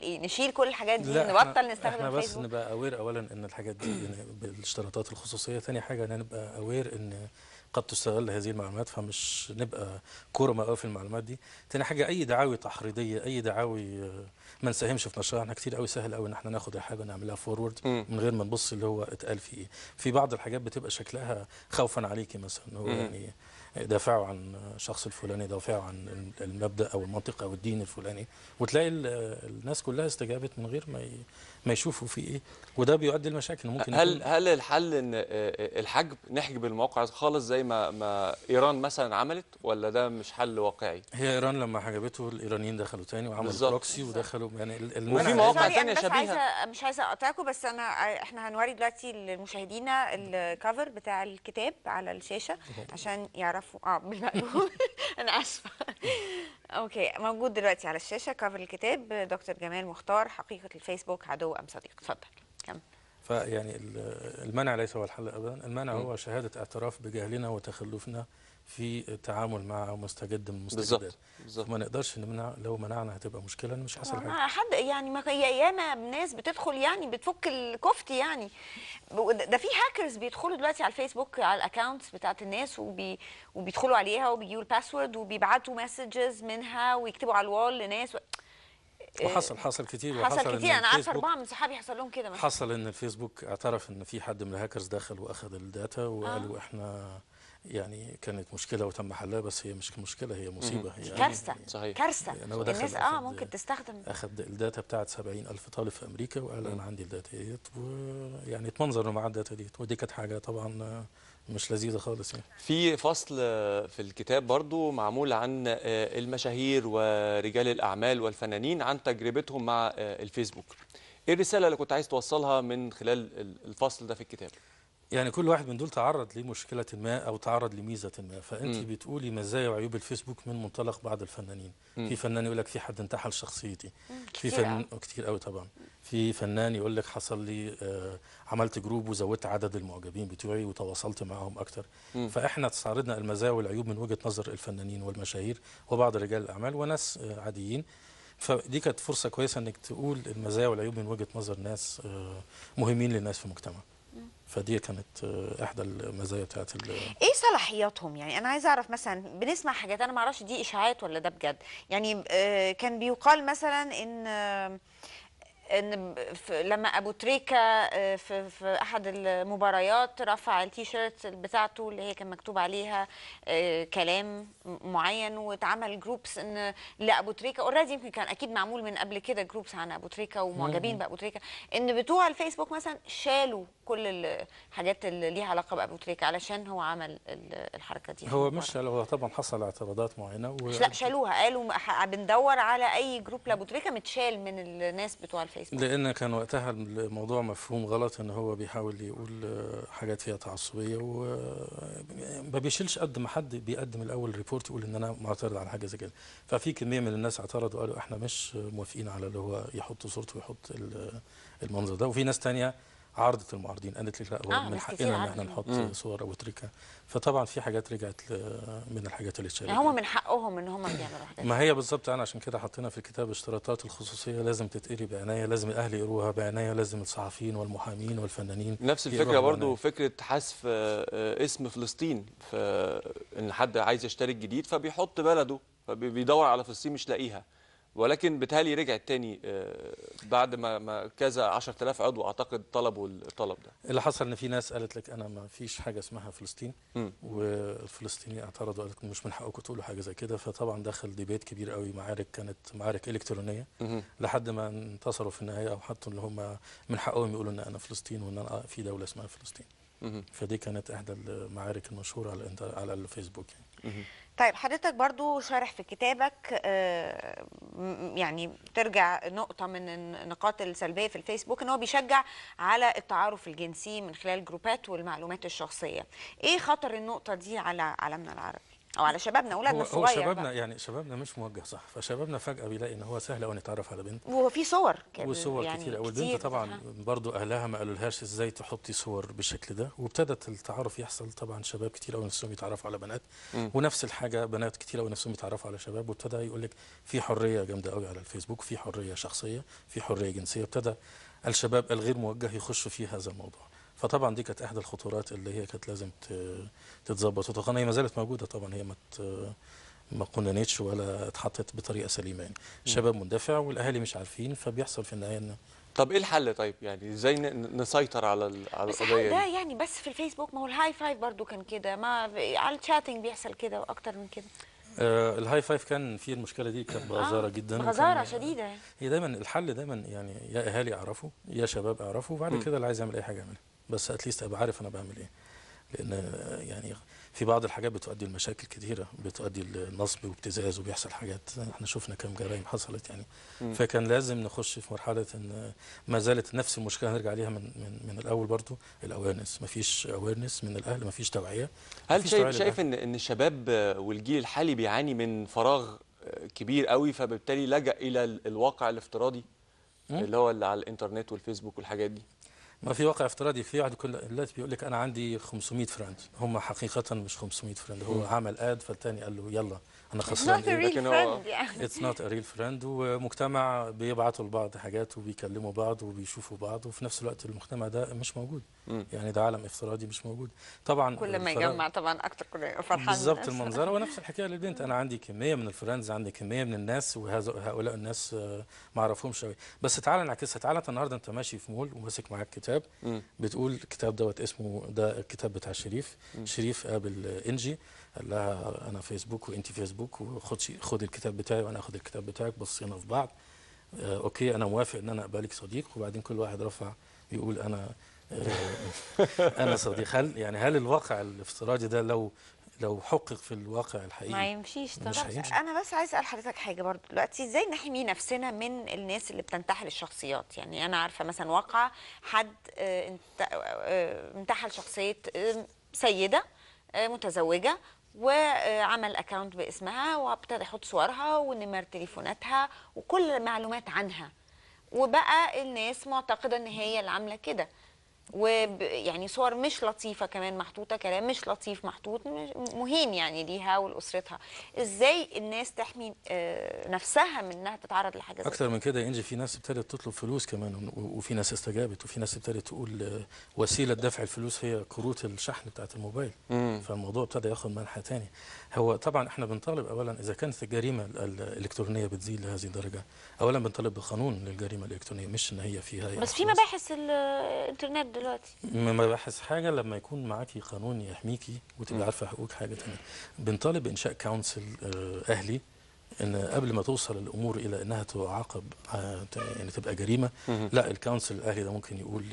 ايه؟ نشيل كل الحاجات دي، لا، نبطل نستخدم احنا بس فيسبوك؟ نبقى اوير اولا ان الحاجات دي يعني بالاشتراطات الخصوصيه. تاني حاجه ان نبقى اوير ان قد تستغل هذه المعلومات، فمش نبقى كورة قوي في المعلومات دي. تاني حاجه اي دعاوي تحريضيه، اي دعاوي ما نساهمش في نشرها. احنا كتير قوي سهل قوي ان احنا ناخد الحاجه نعملها فورورد من غير ما نبص اللي هو اتقال فيه ايه. في بعض الحاجات بتبقى شكلها خوفا عليكي مثلا، هو يعني دافعوا عن الشخص الفلاني، دافعوا عن المبدأ او المنطق او الدين الفلاني، وتلاقي الناس كلها استجابت من غير ما يشوفوا فيه ايه. وده بيؤدي لمشاكل ممكن يكون. هل الحل ان الحجب، نحجب المواقع خالص زي ما ايران مثلا عملت، ولا ده مش حل واقعي؟ هي ايران لما حجبته الايرانيين دخلوا تاني وعملوا بالظبط. بروكسي ودخلوا يعني وفي المنع. مواقع سوري، تانية انا بس شبيهة. مش عايزه اقاطعكم، بس احنا هنوري دلوقتي لمشاهدينا الكفر بتاع الكتاب على الشاشه عشان يعرفوا بالمقلوب. انا اسفه. اوكي، موجود دلوقتي على الشاشه كفر الكتاب، دكتور جمال مختار، حقيقه الفيسبوك عدو ام صديق. اتفضل كمل. فيعني المنع ليس هو الحل ابدا. المنع هو شهاده اعتراف بجهلنا وتخلفنا في التعامل مع مستجد من المستجدات. بالظبط. ما نقدرش نمنع، لو منعنا هتبقى مشكله، مش هيحصل حاجه. ما حد يعني، ما ياما ناس بتدخل يعني بتفك الكفتي يعني. ده في هاكرز بيدخلوا دلوقتي على الفيسبوك على الاكونتس بتاعت الناس وبيدخلوا عليها وبيجيبوا الباسورد وبيبعتوا مسجز منها ويكتبوا على الوال لناس وحصل كتير. حصل كتير. انا عارفه 4 من صحابي حصل لهم كده مثلا. حصل ان الفيسبوك اعترف ان في حد من الهاكرز دخل واخذ الداتا وقالوا احنا يعني كانت مشكله وتم حلها، بس هي مش مشكله، هي مصيبه. هي كارثه. صحيح. كارثه. يعني هو دخل الناس ممكن تستخدم. اخذ الداتا بتاعت 70,000 طالب في امريكا وقال انا عندي الداتا ديت، ويعني اتمنظروا مع الداتا ديت، ودي كانت حاجه طبعا مش لذيذه خالص يعني. في فصل في الكتاب برضو معمول عن المشاهير ورجال الأعمال والفنانين، عن تجربتهم مع الفيسبوك. ايه الرسالة اللي كنت عايز توصلها من خلال الفصل ده في الكتاب؟ يعني كل واحد من دول تعرض لمشكلة ما أو تعرض لميزة ما، فأنت بتقولي مزايا وعيوب الفيسبوك من منطلق بعض الفنانين. في فنان يقول لك في حد انتحل شخصيتي، في فنان كتير قوي طبعا. في فنان يقول لك حصل لي عملت جروب وزودت عدد المعجبين بتوعي وتواصلت معهم أكتر. فإحنا استعرضنا المزايا والعيوب من وجهة نظر الفنانين والمشاهير وبعض رجال الأعمال وناس عاديين. فدي كانت فرصة كويسة انك تقول المزايا والعيوب من وجهة نظر ناس مهمين للناس في المجتمع. فدي كانت احدى المزايا بتاعت ايه صلاحياتهم؟ يعني انا عايزه اعرف، مثلا بنسمع حاجات انا ما اعرفش دي اشاعات ولا ده بجد. يعني كان بيقال مثلا ان لما ابو تريكه في احد المباريات رفع التيشيرت بتاعته اللي هي كان مكتوب عليها كلام معين، واتعمل جروبس ان لابو تريكه اوريدي، يمكن كان اكيد معمول من قبل كده جروبس عن ابو تريكه ومعجبين بابو تريكه، ان بتوع الفيسبوك مثلا شالوا كل الحاجات اللي ليها علاقه بابو تريكه علشان هو عمل الحركه دي. هو مش، هو طبعا حصل اعتراضات معينه لا شالوها، قالوا بندور على اي جروب لابو تريكه متشال من الناس بتوع الفيسبوك، لان كان وقتها الموضوع مفهوم غلط، ان هو بيحاول يقول حاجات فيها تعصبيه، وما بيشيلش قد ما حد بيقدم الاول ريبورت يقول ان انا معترض على حاجه زي كده. ففي كميه من الناس اعترضوا وقالوا احنا مش موافقين على اللي هو يحط صورته ويحط المنظر ده. وفي ناس تانية عارضة المعارضين قالت لك لا، هو من حقنا ان احنا نحط صور ابو تريكه. فطبعا في حاجات رجعت من الحاجات اللي اتشالت. يعني هم من حقهم ان هم بيعملوا حاجات. ما هي بالظبط، انا عشان كده حطينا في الكتاب اشتراطات الخصوصيه لازم تتقري بعنايه، لازم الاهل يقروها بعنايه، لازم الصحفيين والمحامين والفنانين. نفس الفكره برضو فكره حذف اسم فلسطين، ان حد عايز يشترك جديد فبيحط بلده، فبيدور على فلسطين مش لاقيها، ولكن بالتالي رجعت تاني بعد ما كذا 10,000 عضو اعتقد طلبوا الطلب ده. اللي حصل ان في ناس قالت لك انا ما فيش حاجه اسمها فلسطين، والفلسطينيين اعترضوا قالت مش من حقكم تقولوا حاجه زي كده. فطبعا دخل ديبيت كبير قوي، معارك كانت معارك الكترونيه لحد ما انتصروا في النهايه، او حطوا ان هم من حقهم يقولوا ان انا فلسطين وان انا في دوله اسمها فلسطين. فدي كانت احدى المعارك المشهوره على الفيسبوك يعني. طيب حضرتك برضو شارح في كتابك يعني ترجع نقطة من النقاط السلبية في الفيسبوك ان هو بيشجع على التعارف الجنسي من خلال الجروبات والمعلومات الشخصية. ايه خطر النقطة دي على عالمنا العربي؟ او على شبابنا اولادنا هو الصغير شبابنا بقى. يعني شبابنا مش موجه صح، فشبابنا فجاه بيلاقي ان هو سهل قوي يتعرف على بنت، وفي صور وصور يعني كتير. او كتير البنت طبعا برضو اهلها ما قالولهاش ازاي تحطي صور بالشكل ده، وابتدت التعارف يحصل. طبعا شباب كتير قوي نفسهم يتعرفوا على بنات، ونفس الحاجه بنات كتير قوي نفسهم يتعرفوا على شباب، وابتدى يقول لك في حريه جامده قوي على الفيسبوك، في حريه شخصيه، في حريه جنسيه. ابتدى الشباب الغير موجه يخشوا في هذا الموضوع. فطبعا دي كانت احدى الخطورات اللي هي كانت لازم تتظبط وتقنن. هي ما زالت موجوده طبعا، هي ما قننتش ولا اتحطت بطريقه سليمه يعني. الشباب مندفع والاهالي مش عارفين، فبيحصل في النهايه ان طب ايه الحل طيب؟ يعني ازاي نسيطر على على بس القضيه ده دي؟ يعني بس في الفيسبوك؟ ما هو الهاي فايف برضو كان كده، ما على الشاتنج بيحصل كده واكتر من كده. الهاي فايف كان فيه المشكله دي، كانت بغزاره جدا، بغزاره شديده يعني. هي دايما الحل دايما يعني يا اهالي اعرفوا يا شباب اعرفوا، وبعد كده اللي عايز يعمل اي حاجه يعملها، بس اتليست ابقى عارف انا بعمل ايه. لان يعني في بعض الحاجات بتؤدي لمشاكل كثيره، بتؤدي لنصب وابتزاز، وبيحصل حاجات احنا شفنا كم جرائم حصلت يعني. فكان لازم نخش في مرحله ان ما زالت نفس المشكله هنرجع عليها من الاول برضو. الاويرنس، ما فيش اويرنس من الاهل، ما فيش توعيه. هل شايف ان الشباب والجيل الحالي بيعاني من فراغ كبير قوي، فبالتالي لجأ الى الواقع الافتراضي اللي هو اللي على الانترنت والفيسبوك والحاجات دي؟ ما في واقع افتراضي. في واحد كل دلوقتي بيقول لك انا عندي 500 فريند، هم حقيقه مش 500 فريند. هو عمل اد فالتاني قال له يلا انا خسران not a real لكن هو friend يعني. اتس نوت ا ريل فريند. ومجتمع بيبعتوا لبعض حاجات وبيكلموا بعض وبيشوفوا بعض، وفي نفس الوقت المجتمع ده مش موجود. يعني ده عالم افتراضي مش موجود طبعا. كل ما يجمع طبعا اكتر كل ما يبقى فرحان بالظبط المنظره. ونفس الحكايه للبنت، انا عندي كميه من الفريندز، عندي كميه من الناس، وهؤلاء الناس ما اعرفهمش قوي. بس تعالى نعكسها. تعالى انت النهارده انت ماشي في مول وماسك معاك كتاب، بتقول الكتاب دوت اسمه ده الكتاب بتاع شريف. شريف قابل انجي قال لها انا فيسبوك وانت فيسبوك، خد الكتاب بتاعي وانا اخد الكتاب بتاعك، بصينا في بعض. اوكي انا موافق ان انا اقبلك صديق. وبعدين كل واحد رفع يقول انا انا صديق. هل الواقع الافتراضي ده لو حقق في الواقع الحقيقي ما يمشيش طبعا. مش هيمشي. انا بس عايز اسال حضرتك حاجه برضو دلوقتي، ازاي نحمي نفسنا من الناس اللي بتنتحل الشخصيات؟ يعني انا عارفه مثلا واقعه حد انتحل شخصيه سيده متزوجه، وعمل اكاونت باسمها وابتدى يحط صورها ونمر تليفوناتها وكل معلومات عنها، وبقى الناس معتقده ان هي اللي عامله كده، ويعني صور مش لطيفه كمان محطوطه، كلام مش لطيف محطوط مهين يعني ليها ولاسرتها. ازاي الناس تحمي نفسها من انها تتعرض لحاجه زي اكتر من كده يا انجي، في ناس ابتدت تطلب فلوس كمان، وفي ناس استجابت، وفي ناس ابتدت تقول وسيله دفع الفلوس هي كروت الشحن بتاعت الموبايل. فالموضوع ابتدى ياخد منحى تاني. هو طبعا احنا بنطالب اولا اذا كانت الجريمه الالكترونيه بتزيد لهذه الدرجه، اولا بنطالب بقانون للجريمه الالكترونيه، مش ان هي فيها بس في مباحث الانترنت دلوقتي. مباحث حاجه لما يكون معاكي قانون يحميكي وتبقى عارفه حقوق حاجه ثانيه. بنطالب انشاء كونسل اهلي، ان قبل ما توصل الامور الى انها تعاقب يعني تبقى جريمه، لا الكونسل الاهلي ده ممكن يقول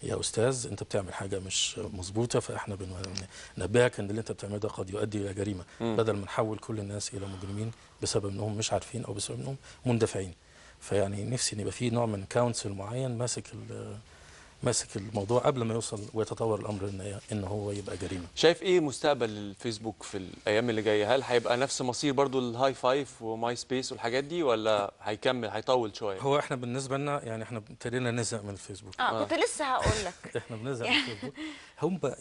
يا استاذ انت بتعمل حاجه مش مظبوطه، فاحنا بننبهك ان اللي انت بتعمله ده قد يؤدي الى جريمه، بدل ما نحول كل الناس الى مجرمين بسبب انهم مش عارفين او بسبب انهم مندفعين. فيعني نفسي ان يبقى في نوع من كونسل معين ماسك الموضوع قبل ما يوصل ويتطور الامر ان هو يبقى جريمه. شايف ايه مستقبل الفيسبوك في الايام اللي جايه؟ هل هيبقى نفس مصير برضو الهاي فايف وماي سبيس والحاجات دي، ولا هيكمل هيطول شويه؟ هو احنا بالنسبه لنا يعني احنا ابتدينا نزهق من الفيسبوك. كنت لسه هقول لك احنا بنزهق من الفيسبوك.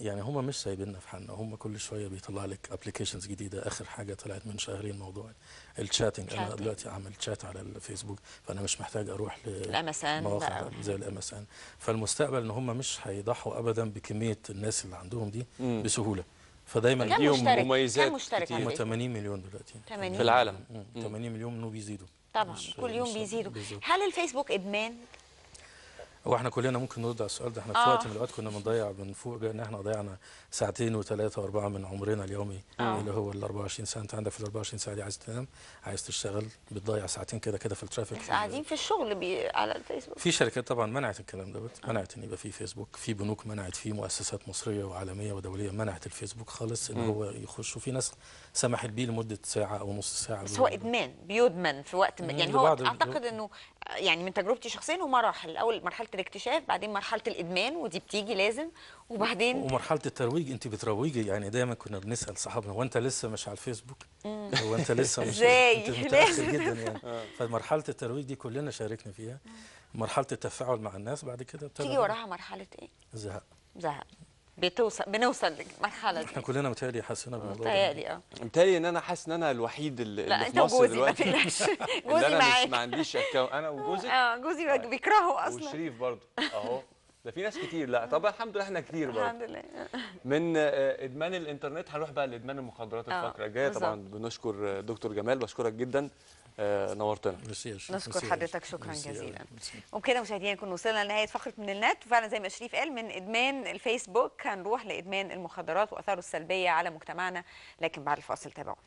هم مش سايبيننا في حالنا، هم كل شويه بيطلع لك ابلكيشنز جديده. اخر حاجه طلعت من شهرين موضوع الشاتنج. انا دلوقتي عملت شات على الفيسبوك، فانا مش محتاج اروح لمواقع زي الامازون. فالمستقبل ان هم مش هيضحوا ابدا بكميه الناس اللي عندهم دي بسهوله. فدايما ليهم مميزات مشترك هم 80 مليون دلوقتي 80 في العالم. 80 مليون انه بيزيدوا طبعا كل يوم بيزيدوا. هل الفيسبوك ادمان؟ هو احنا كلنا ممكن نرد على السؤال ده. احنا في وقت من الاوقات كنا بنضيع بنفوق ان احنا ضيعنا ساعتين وثلاثه واربعه من عمرنا اليومي اللي هو ال 24 ساعه. انت عندك في ال 24 ساعه دي عايز تنام، عايز تشتغل، بتضيع ساعتين كده في الترافيك. بس قاعدين في الشغل على الفيسبوك. في شركات طبعا منعت الكلام ده، منعت ان يبقى في فيسبوك. في بنوك منعت، في مؤسسات مصريه وعالميه ودوليه منعت الفيسبوك خالص ان هو يخش. وفي ناس سمحت بيه لمده ساعه او نص ساعه. بس هو ادمان بيدمن في وقت يعني هو اعتقد انه يعني من تجربتي شخصيا هو مراحل. اول مرحله الاكتشاف، بعدين مرحله الادمان ودي بتيجي لازم، وبعدين ومرحله الترويج، انت بتروجي يعني. دايما كنا بنسال صحابنا هو انت لسه مش على الفيسبوك؟ هو انت لسه مش ازاي؟ انت متاخر جدا يعني. فمرحله الترويج دي كلنا شاركنا فيها. مرحله التفاعل مع الناس بعد كده تيجي وراها مرحله ايه؟ زهق. زهق. بنوصل للمرحله دي. احنا كلنا متهيألي حسينا بالموضوع ده. متهيألي متهيألي ان انا حاسس ان انا الوحيد اللي لا في انت مصر وجوزي ما دلوقتي تقلقش. اللي جوزي انا معاك. ما عنديش اكونت. انا وجوزك جوزي بيكرهه اصلا. وشريف برضه اهو. ده في ناس كتير. لا طب الحمد لله احنا كتير برضه. الحمد لله. من ادمان الانترنت هنروح بقى لادمان المخدرات الفتره الجايه. طبعا بنشكر دكتور جمال، بشكرك جدا، نورتنا. نشكر حضرتك شكرا جزيلا. وبكده مشاهدينا نكون وصلنا لنهايه فقره من النت، وفعلا زي ما شريف قال من ادمان الفيسبوك هنروح لادمان المخدرات واثاره السلبيه على مجتمعنا، لكن بعد الفاصل تابعونا.